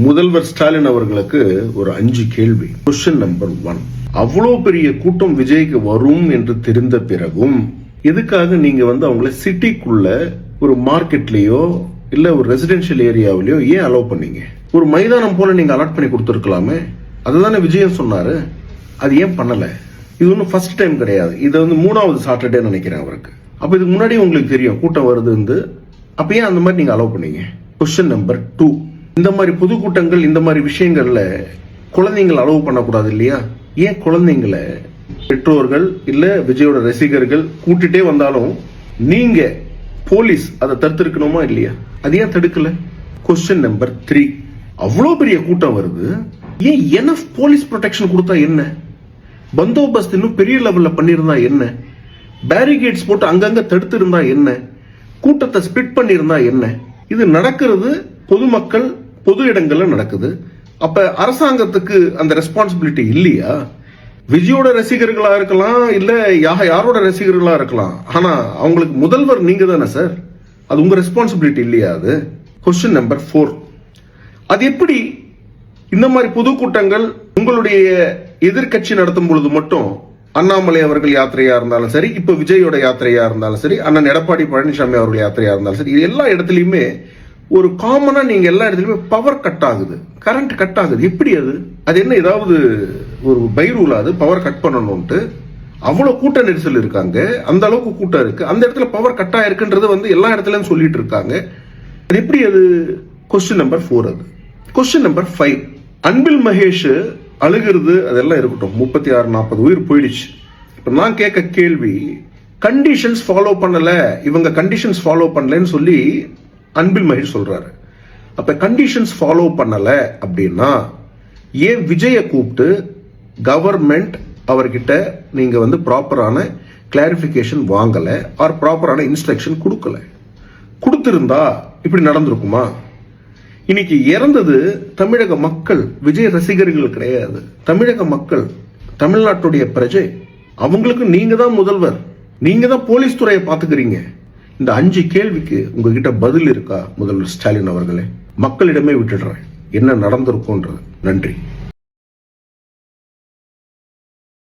முதல்வர் ஸ்டாலின் அவர்களுக்கு ஒரு 5 கேள்வி. கொஸ்டின் நம்பர் 1, அவ்வளவு பெரிய கூட்டம் விஜய்க்கு வரும் என்று தெரிந்த பிறகும் எதுக்காக நீங்க அவங்கள சிட்டிக்குள்ள ஒரு மார்க்கெட்லயோ இல்ல ஒரு ரெசிடென்ஷியல் ஏரியாவிலயோ ஏன் அலோவ் பண்ணீங்க? ஒரு மைதானம் போல நீங்க அலாட் பண்ணி கொடுத்துருக்கலாமே. அதுதானே விஜயன் சொன்னாரு. அது ஏன் பண்ணல? இது ஒன்றும் ஃபர்ஸ்ட் டைம் கிடையாது. இது 3வது சாட்டர்டே நினைக்கிறேன் அவருக்கு. அப்ப இதுக்கு முன்னாடி உங்களுக்கு தெரியும் கூட்டம் வருது. அப்ப ஏன் அந்த மாதிரி நீங்க அலோவ் பண்ணீங்க? கொஸ்டின் நம்பர் 2, இந்த மாதிரி பொதுக்கூட்டங்கள் இந்த மாதிரி விஷயங்கள்ல குழந்தைங்களை அலோவ் பண்ணக்கூடாது இல்லையா? ஏன் குழந்தைங்களை பெற்றோர்கள் இல்ல விஜயோட ரசிகர்கள் கூட்டிட்டே வந்தாலும் நீங்க போலீஸ் அதை தடுத்திருக்கணுமா இல்லையா? அது ஏன் தடுக்கல? கொஸ்டின் நம்பர் 3, அவ்வளவு பெரிய கூட்டம் வருது, ஏன் எனஃப் போலீஸ் ப்ரொடெக்ஷன் கொடுத்தா என்ன? பந்தோபஸ்து இன்னும் பெரிய லெவல்ல பண்ணிருந்தா என்ன? பேரிகேட்ஸ் போட்டு அங்கங்க தடுத்து இருந்தா என்ன? கூட்டத்தை ஸ்பிளிட் பண்ணிருந்தா என்ன? இது நடக்கிறது பொதுமக்கள் பொது இடங்கள்ல நடக்குது. அப்ப அரசாங்கத்துக்கு அந்த ரெஸ்பான்சிபிலிட்டி இல்லையா? விஜயோட ரசிகர்களா இருக்கலாம், இல்ல யாரோட ரசிகர்களா இருக்கலாம், ஆனா அவங்களுக்கு முதல்வர் நீங்க தானே சார். அது உங்க ரெஸ்பான்சிபிலிட்டி இல்லையா? அது கொஸ்டின் நம்பர் 4, அது எப்படி இந்த மாதிரி பொதுக்கூட்டங்கள் உங்களுடைய எதிர்கட்சி நடத்தும் பொழுது மட்டும் அண்ணாமலை அவர்கள் யாத்திரையா இருந்தாலும் சரி, இப்ப விஜயோட யாத்திரையா இருந்தாலும் சரி, அண்ணன் எடப்பாடி பழனிசாமி அவர்கள் யாத்திரையா இருந்தாலும் சரி, இது எல்லா இடத்துலயுமே ஒரு காமனா நீங்க எல்லா இடத்துலயுமே பவர் கட் ஆகுது, கரண்ட் கட் ஆகுது. எப்படி அது என்ன ஏதாவது ஒரு பைரூலா அது பவர் கட் பண்ணணும்ட்டு? அவ்வளவு கூட்ட நெரிசல் இருக்காங்க, அந்த அளவுக்கு கூட்டம் இருக்கு, அந்த இடத்துல பவர் கட் ஆயிருக்குன்றது எல்லா இடத்துலயும் சொல்லிட்டு இருக்காங்க. அது எப்படி அது? கொஸ்டின் நம்பர் 4 அது. கொஸ்டின் நம்பர் 5, அன்பில் மகேஷ் அழுகிறது அதெல்லாம் இருக்கட்டும், 36-40 உயிர் போயிடுச்சு. இப்ப நான் கேட்க கேள்வி, கண்டிஷன்ஸ் ஃபாலோ பண்ணல, இவங்க கண்டிஷன்ஸ் ஃபாலோ பண்ணலன்னு சொல்லி அன்பில் மகேஷ் சொல்றாரு. அப்ப கண்டிஷன்ஸ் ஃபாலோ பண்ணல அப்படின்னா ஏன் விஜய கூப்பிட்டு கவர்மெண்ட் அவர்கிட்ட நீங்க ப்ராப்பரான கிளாரிபிகேஷன் வாங்கல, ஆர் ப்ராப்பரான இன்ஸ்ட்ரக்ஷன் கொடுக்கல? கொடுத்திருந்தா இப்படி நடந்திருக்குமா? இன்னைக்கு இறந்தது தமிழக மக்கள், விஜய் ரசிகர்கள் கிடையாது. தமிழக மக்கள், தமிழ்நாட்டுடைய பிரஜை. அவங்களுக்கு நீங்க தான் முதல்வர், நீங்க தான் போலீஸ் துறையை பாத்துக்கிறீங்க. இந்த 5 கேள்விக்கு உங்ககிட்ட பதில் இருக்கா முதல்வர் ஸ்டாலின் அவர்களே? மக்களிடமே விட்டுடுறேன் என்ன நடந்திருக்கும்ன்றது. நன்றி.